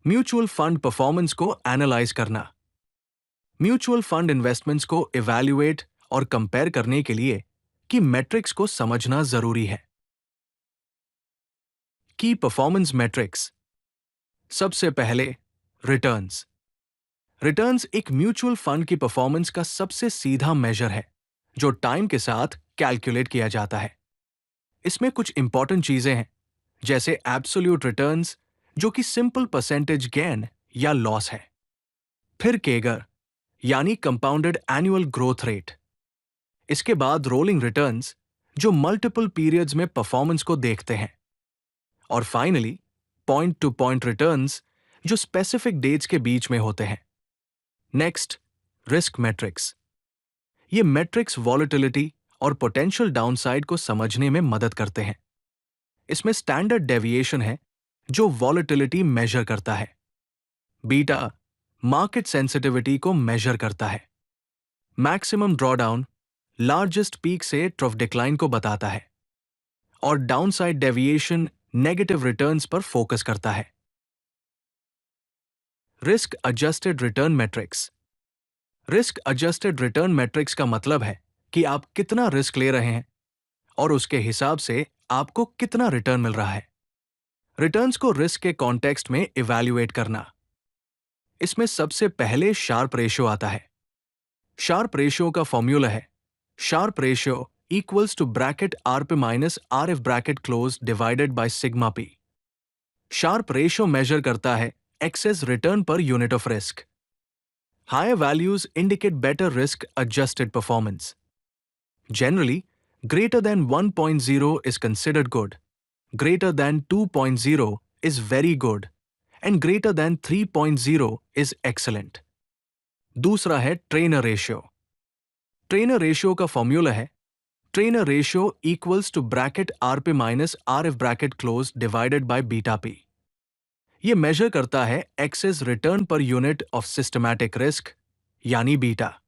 Mutual fund performance को analyse करना। Mutual fund investments को इवैल्यूएट और कंपेयर करने के लिए की मेट्रिक्स को समझना जरूरी है। की परफॉर्मेंस मेट्रिक्स। सबसे पहले रिटर्न्स। रिटर्न्स एक म्यूचुअल फंड की परफॉर्मेंस का सबसे सीधा मेजर है जो टाइम के साथ कैलकुलेट किया जाता है। इसमें कुछ इंपॉर्टेंट चीजें हैं जैसे एब्सोल्यूट रिटर्न्स जो कि सिंपल परसेंटेज गेन या लॉस है। फिर केगर यानी कंपाउंडेड एनुअल ग्रोथ रेट। इसके बाद रोलिंग रिटर्न्स जो मल्टीपल पीरियड्स में परफॉर्मेंस को देखते हैं। और finally point two point returns जो स्पेसिफिक डेट्स के बीच में होते हैं। Next, risk matrix. ये मैट्रिक्स वॉलेटिलिटी और पोटेंशियल डाउनसाइड को समझने में मदद करते हैं। इसमें स्टैंडर्ड डेविएशन है जो वॉलेटिलिटी मेजर करता है। बीटा मार्केट सेंसिटिविटी को मेजर करता है। मैक्सिमम ड्रॉडाउन लार्जेस्ट पीक से ट्रफ डिक्लाइन को बताता है। और डाउनसाइड डेविएशन नेगेटिव रिटर्न्स पर फोकस करता है। Risk adjusted return matrix. Risk adjusted return matrix का मतलब है कि आप कितना रिस्क ले रहे हैं और उसके हिसाब से आपको कितना रिटर्न मिल रहा है। रिटर्न्स को रिस्क के कॉन्टेक्स्ट में इवैल्यूएट करना। इसमें सबसे पहले शार्प रेशियो आता है। शार्प रेशियो का फॉर्मूला है Sharpe ratio equals to bracket RP minus RF bracket close divided by sigma P. Sharpe ratio measure करता है एक्सेस रिटर्न पर unit of risk. Higher values indicate better risk adjusted performance. Generally greater than 1.0 is considered good, greater than 2.0 is very good, and greater than 3.0 is excellent. दूसरा है Treynor ratio. Treynor ratio का formula है Treynor ratio equals to bracket RP minus RF bracket close divided by beta P. यह measure करता है excess return पर unit of systematic risk यानी beta.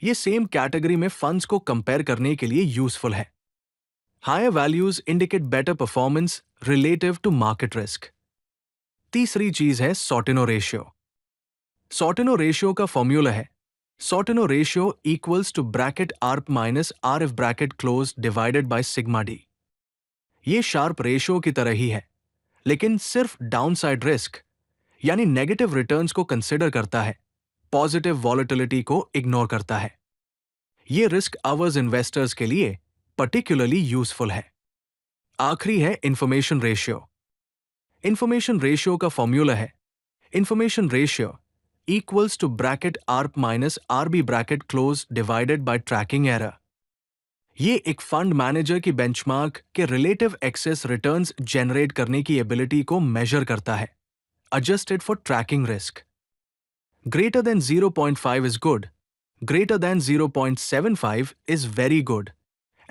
ये सेम कैटेगरी में फंड्स को कंपेयर करने के लिए यूजफुल है। Higher values indicate better performance relative to market risk. तीसरी चीज है सॉर्टिनो रेशियो। सॉर्टिनो रेशियो का फॉर्मूला है Sortino ratio equals to bracket Rp minus RF bracket close divided by sigma d. ये शार्प रेशियो की तरह ही है लेकिन सिर्फ डाउनसाइड रिस्क यानी नेगेटिव रिटर्न्स को कंसिडर करता है, पॉजिटिव वॉलेटिलिटी को इग्नोर करता है। ये रिस्क अवर्स इन्वेस्टर्स के लिए पर्टिकुलरली यूजफुल है। आखिरी है इंफॉर्मेशन रेशियो। इंफॉर्मेशन रेशियो का फॉर्मूला है information ratio equals to bracket Rp minus Rb bracket close divided by tracking error. ये एक फंड मैनेजर की बेंचमार्क के रिलेटिव एक्सेस रिटर्न्स जनरेट करने की एबिलिटी को मेजर करता है, adjusted for tracking risk. Greater than 0.5 is good, greater than 0.75 is very good,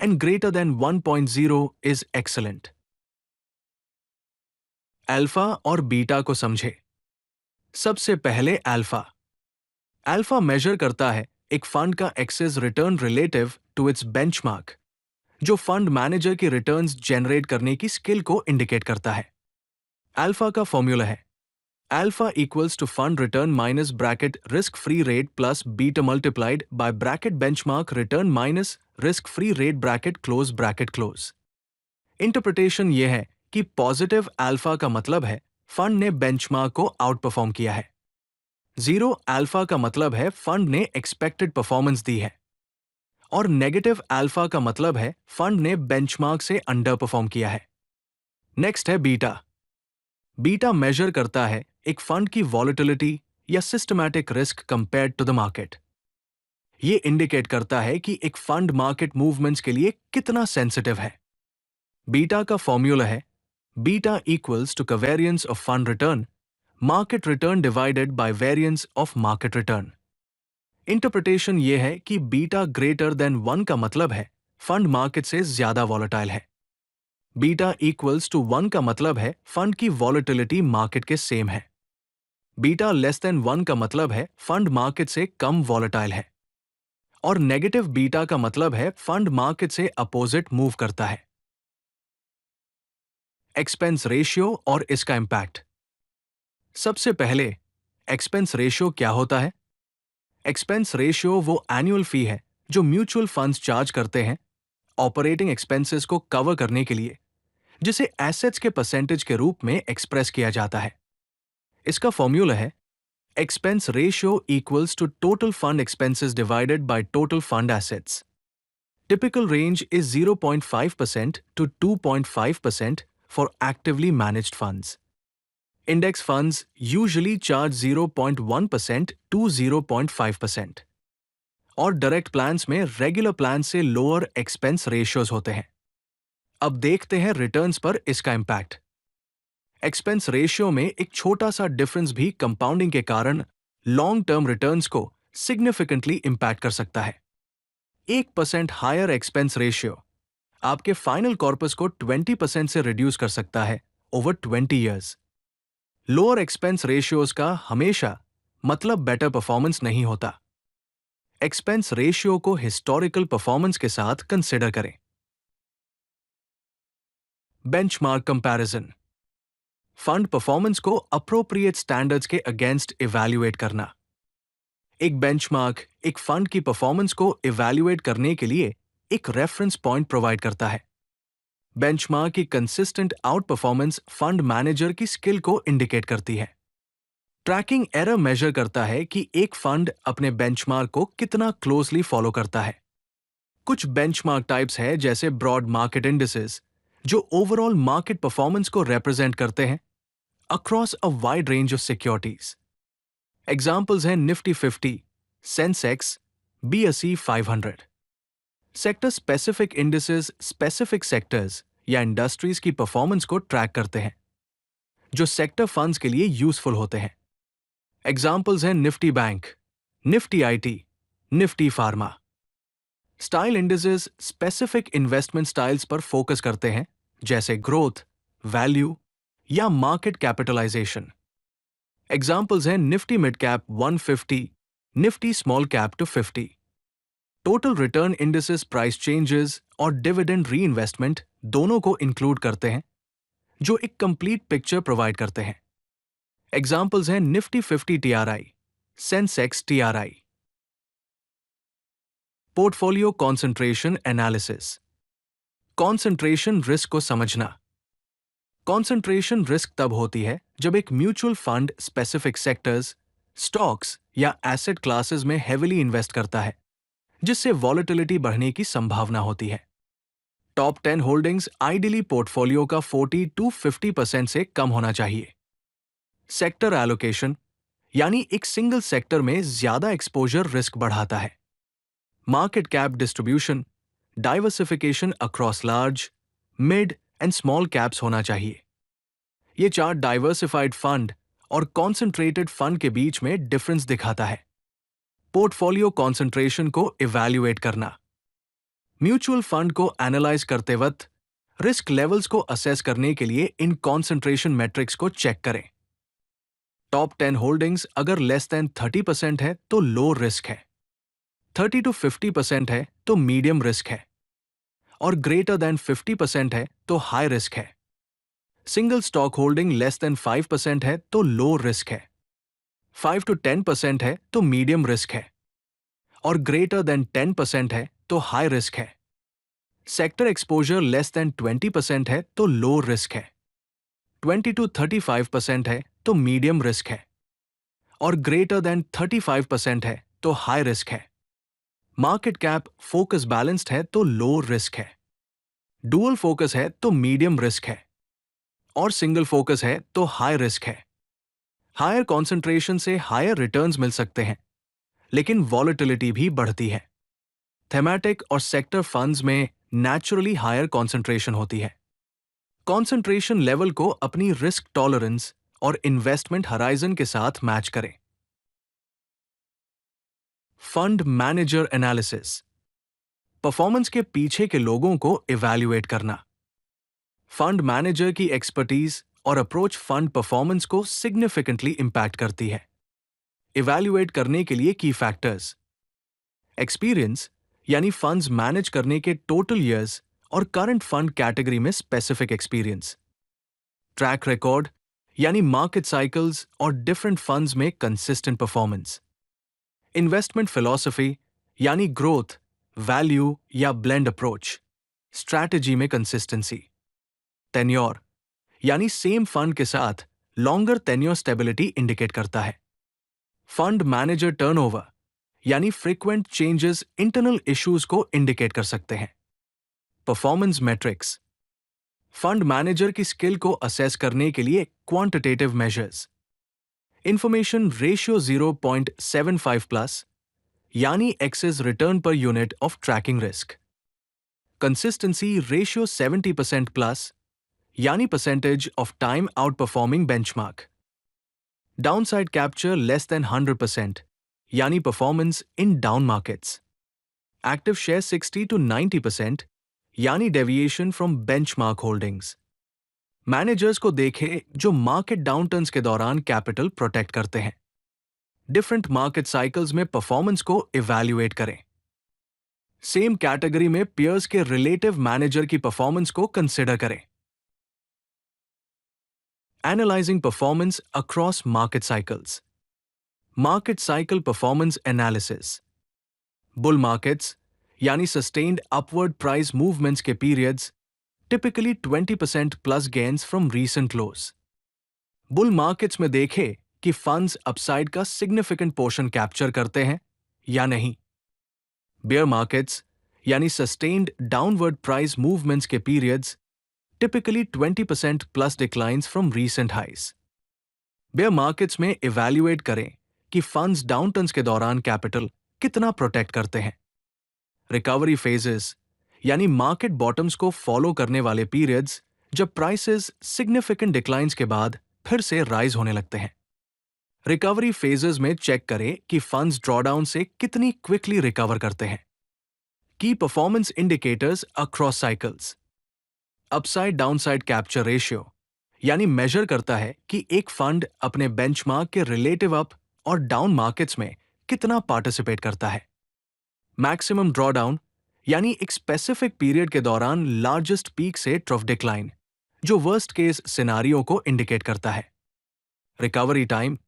and greater than 1.0 is excellent. Alpha और बीटा को समझे। सबसे पहले अल्फा। अल्फा मेजर करता है एक फंड का excess return relative to its benchmark, जो फंड मैनेजर की रिटर्न्स जनरेट करने की स्किल को इंडिकेट करता है। अल्फा का फॉर्मूला है Alpha equals to fund return minus bracket risk-free rate plus beta multiplied by bracket benchmark return minus risk-free rate bracket close. Interpretation ये है कि पॉजिटिव अल्फा का मतलब है फंड ने बेंचमार्क को आउट परफॉर्म किया है। जीरो अल्फा का मतलब है फंड ने एक्सपेक्टेड परफॉर्मेंस दी है। और नेगेटिव अल्फा का मतलब है फंड ने बेंचमार्क से अंडर परफॉर्म किया है। नेक्स्ट है बीटा। बीटा मेजर करता है एक फंड की वॉलेटिलिटी या systematic risk compared to the market. ये इंडिकेट करता है कि एक फंड मार्केट मूवमेंट्स के लिए कितना सेंसिटिव है। बीटा का फॉर्मूला है beta equals to covariance of fund return market return divided by variance of market return. Interpretation ये है कि बीटा ग्रेटर देन 1 का मतलब है फंड मार्केट से ज्यादा वॉलेटाइल है। बीटा इक्वल्स टू 1 का मतलब है फंड की वॉलेटिलिटी मार्केट के सेम है। बीटा लेस देन 1 का मतलब है फंड मार्केट से कम वॉलेटाइल है। और नेगेटिव बीटा का मतलब है फंड मार्केट से अपोजिट मूव करता है। एक्सपेंस रेशियो और इसका इंपैक्ट। सबसे पहले एक्सपेंस रेशियो क्या होता है? एक्सपेंस रेशियो वो एनुअल फी है जो म्यूचुअल फंड्स चार्ज करते हैं ऑपरेटिंग एक्सपेंसेस को कवर करने के लिए, जिसे एसेट्स के परसेंटेज के रूप में एक्सप्रेस किया जाता है। इसका फॉर्मूला है expense ratio equals to total fund expenses divided by total fund assets. Typical range is 0.5% to 2.5% for actively managed funds. Index funds usually charge 0.1% to 0.5%. और डायरेक्ट प्लान्स में रेगुलर प्लान से lower expense ratios होते हैं। अब देखते हैं returns पर इसका इंपैक्ट। एक्सपेंस रेशियो में एक छोटा सा डिफरेंस भी कंपाउंडिंग के कारण लॉन्ग टर्म रिटर्न्स को सिग्निफिकेंटली इंपैक्ट कर सकता है। 1% हायर एक्सपेंस रेशियो आपके फाइनल कॉर्पस को 20% से रिड्यूस कर सकता है over 20 years. Lower expense ratios का हमेशा मतलब बेटर परफॉर्मेंस नहीं होता। एक्सपेंस रेशियो को हिस्टोरिकल परफॉर्मेंस के साथ कंसिडर करें। बेंचमार्क कंपैरिजन, फंड परफॉर्मेंस को अप्रोप्रिएट स्टैंडर्ड्स के अगेंस्ट इवैल्यूएट करना। एक बेंचमार्क एक फंड की परफॉर्मेंस को इवैल्यूएट करने के लिए एक रेफरेंस पॉइंट प्रोवाइड करता है। बेंचमार्क की consistent out performance fund manager की स्किल को इंडिकेट करती है। ट्रैकिंग एरर मेजर करता है कि एक फंड अपने बेंचमार्क को कितना क्लोजली फॉलो करता है। कुछ बेंचमार्क टाइप्स है जैसे ब्रॉड मार्केट इंडिसेस जो ओवरऑल मार्केट परफॉर्मेंस को रिप्रेजेंट करते हैं across a wide range of securities. Examples हैं Nifty 50, Sensex, BSE 500। Sector specific indices specific sectors या इंडस्ट्रीज की परफॉर्मेंस को ट्रैक करते हैं जो सेक्टर फंड्स के लिए यूजफुल होते हैं। एग्जाम्पल्स हैं Nifty bank, Nifty IT, Nifty pharma. Style indices specific investment styles पर फोकस करते हैं जैसे ग्रोथ, वैल्यू या मार्केट कैपिटलाइजेशन। एग्जाम्पल्स हैं Nifty mid cap 150, Nifty small cap two 50। Total return indices price changes और डिविडेंड री इन्वेस्टमेंट दोनों को include करते हैं जो एक कंप्लीट पिक्चर प्रोवाइड करते हैं। एग्जाम्पल्स हैं Nifty 50 TRI, Sensex TRI। Portfolio concentration analysis, concentration risk को समझना। कॉन्सेंट्रेशन रिस्क तब होती है जब एक mutual fund specific sectors, stocks या एसेट क्लासेस में हेविली इन्वेस्ट करता है जिससे वॉलेटिलिटी बढ़ने की संभावना होती है। टॉप 10 होल्डिंग्स आइडियली पोर्टफोलियो का 40 to 50% से कम होना चाहिए। सेक्टर एलोकेशन यानी एक सिंगल सेक्टर में ज्यादा एक्सपोजर रिस्क बढ़ाता है। Market cap distribution, diversification across large, mid and small caps होना चाहिए। ये चार्ट डाइवर्सिफाइड फंड और कॉन्सेंट्रेटेड फंड के बीच में डिफरेंस दिखाता है। पोर्टफोलियो कॉन्सेंट्रेशन को इवैल्यूएट करना, म्यूचुअल फंड को एनालाइज करते वक्त रिस्क लेवल्स को असेस करने के लिए इन कॉन्सेंट्रेशन मैट्रिक्स को चेक करें। टॉप 10 होल्डिंग्स अगर लेस देन 30% है तो लो रिस्क है, 30 to 50% है तो मीडियम रिस्क है और ग्रेटर देन 50% है तो हाई रिस्क है। Single stock holding less than 5% है तो लो रिस्क है, 5 to 10% है तो मीडियम रिस्क है और ग्रेटर देन 10% है तो हाई रिस्क है। सेक्टर एक्सपोजर लेस देन 20% है तो लो रिस्क है, 20 to 35% है तो मीडियम रिस्क है और ग्रेटर देन 35% है तो हाई रिस्क है। मार्केट कैप फोकस बैलेंस्ड है तो लो रिस्क है, डुअल फोकस है तो मीडियम रिस्क है और सिंगल फोकस है तो हाई रिस्क है। हायर कॉन्सेंट्रेशन से हायर रिटर्न्स मिल सकते हैं लेकिन वॉलेटिलिटी भी बढ़ती है। थेमैटिक और सेक्टर फंड्स में नेचुरली हायर कॉन्सेंट्रेशन होती है। कॉन्सेंट्रेशन लेवल को अपनी रिस्क टॉलरेंस और इन्वेस्टमेंट हराइजन के साथ मैच करें। फंड मैनेजर एनालिसिस, परफॉर्मेंस के पीछे के लोगों को इवैल्यूएट करना। फंड मैनेजर की एक्सपर्टीज और अप्रोच फंड परफॉर्मेंस को सिग्निफिकेंटली इंपैक्ट करती है। इवैल्यूएट करने के लिए की फैक्टर्स, एक्सपीरियंस यानी फंड्स मैनेज करने के टोटल ईयर्स और करंट फंड कैटेगरी में स्पेसिफिक एक्सपीरियंस, ट्रैक रिकॉर्ड यानी मार्केट साइकिल्स और डिफरेंट फंड्स में कंसिस्टेंट परफॉर्मेंस। इन्वेस्टमेंट फिलॉसफी यानी ग्रोथ, वैल्यू या ब्लेंड अप्रोच, स्ट्रैटेजी में कंसिस्टेंसी। टेन्योर यानी सेम फंड के साथ लॉन्गर टेन्योर स्टेबिलिटी इंडिकेट करता है। फंड मैनेजर टर्नओवर यानी फ्रीक्वेंट चेंजेस इंटरनल इश्यूज को इंडिकेट कर सकते हैं। परफॉर्मेंस मैट्रिक्स, फंड मैनेजर की स्किल को असेस करने के लिए quantitative measures. Information ratio 0.75 plus यानी एक्सेस रिटर्न पर unit of tracking risk. Consistency ratio 70% plus यानी percentage of time outperforming benchmark. Downside capture less than 100% यानी performance in down markets. Active share 60 to 90% यानी deviation from benchmark holdings. Managers को देखें जो market डाउनटर्न्स के दौरान capital protect करते हैं। डिफरेंट मार्केट साइकिल्स में परफॉर्मेंस को इवैल्यूएट करें। सेम कैटेगरी में पियर्स के रिलेटिव मैनेजर की परफॉर्मेंस को कंसिडर करें। Analysing performance across market cycles. Market cycle performance analysis. Bull markets यानी सस्टेन्ड अपवर्ड प्राइस मूवमेंट्स के periods, typically 20% plus gains from recent lows. Bull markets में देखें कि फंड्स अपसाइड का सिग्निफिकेंट पोर्शन कैप्चर करते हैं या नहीं। बेयर मार्केट्स यानी सस्टेन्ड डाउनवर्ड प्राइस मूवमेंट्स के periods, typically 20% plus declines from recent highs. Bear markets में इवैल्यूएट करें कि फंड्स डाउनटर्न्स के दौरान कैपिटल कितना प्रोटेक्ट करते हैं। रिकवरी फेजेस यानी मार्केट बॉटम्स को फॉलो करने वाले पीरियड्स, जब प्राइसेस सिग्निफिकेंट डिक्लाइंस के बाद फिर से राइज होने लगते हैं। रिकवरी फेजेस में चेक करें कि फंड्स ड्रॉडाउन से कितनी क्विकली रिकवर करते हैं। की performance indicators across cycles. Upside downside capture ratio यानी मेजर करता है कि एक फंड अपने बेंचमार्क के रिलेटिव अप और डाउन मार्केट्स में कितना पार्टिसिपेट करता है। मैक्सिमम ड्रॉडाउन यानी एक स्पेसिफिक पीरियड के दौरान लार्जेस्ट पीक से ट्रफ डिक्लाइन, जो वर्स्ट केस सिनारियो को इंडिकेट करता है। रिकवरी टाइम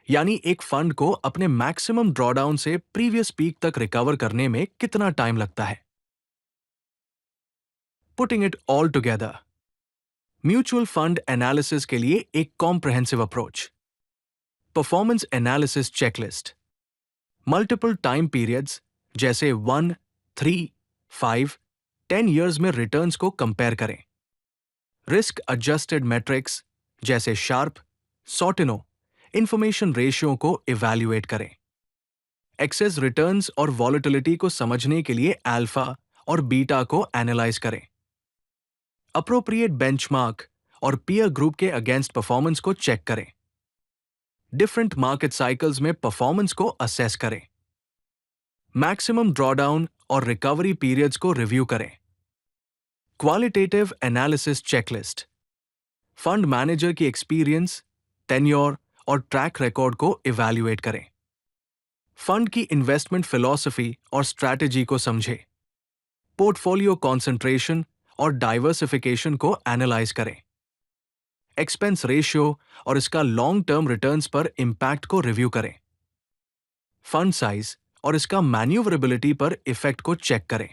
यानी एक फंड को अपने मैक्सिमम ड्रॉडाउन से प्रीवियस पीक तक रिकवर करने में कितना टाइम लगता है। Putting it all together, mutual fund analysis के लिए एक comprehensive approach. Performance analysis checklist. Multiple time periods जैसे 1, 3, 5, 10 ईयर्स में रिटर्न्स को कंपेयर करें। रिस्क एडजस्टेड मैट्रिक्स जैसे शार्प, सॉर्टिनो इंफॉर्मेशन रेशियो को इवैल्यूएट करें। एक्सेस रिटर्न्स और वॉलेटिलिटी को समझने के लिए अल्फा और बीटा को एनालाइज करें। अप्रोप्रिएट बेंचमार्क और पीयर ग्रुप के अगेंस्ट परफॉर्मेंस को चेक करें। डिफरेंट मार्केट साइकिल्स में परफॉर्मेंस को असेस करें। मैक्सिमम ड्रॉडाउन और रिकवरी पीरियड्स को रिव्यू करें। Qualitative analysis checklist. Fund manager की एक्सपीरियंस, टेन्योर और ट्रैक रिकॉर्ड को इवैल्यूएट करें। फंड की इन्वेस्टमेंट फिलॉसफी और स्ट्रैटेजी को समझें। पोर्टफोलियो कॉन्सेंट्रेशन और डाइवर्सिफिकेशन को एनालाइज करें। एक्सपेंस रेशियो और इसका लॉन्ग टर्म रिटर्न्स पर इंपैक्ट को रिव्यू करें। फंड साइज और इसका मैन्यूवरेबिलिटी पर इफेक्ट को चेक करें।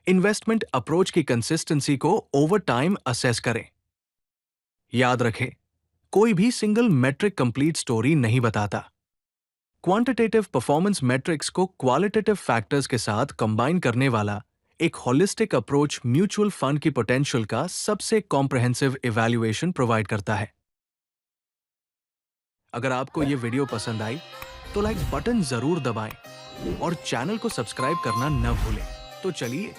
इन्वेस्टमेंट अप्रोच की कंसिस्टेंसी को ओवर टाइम असेस करें। याद रखें, कोई भी सिंगल मेट्रिक कंप्लीट स्टोरी नहीं बताता। क्वांटिटेटिव परफॉर्मेंस मेट्रिक्स को क्वालिटेटिव फैक्टर्स के साथ कंबाइन करने वाला एक होलिस्टिक अप्रोच म्यूचुअल फंड की पोटेंशियल का सबसे कॉम्प्रिहेंसिव इवैल्यूएशन प्रोवाइड करता है। अगर आपको ये वीडियो पसंद आई तो लाइक बटन जरूर दबाएं और चैनल को सब्सक्राइब करना न भूलें। तो चलिए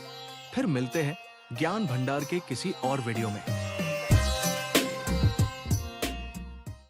फिर मिलते हैं ज्ञान भंडार के किसी और वीडियो में।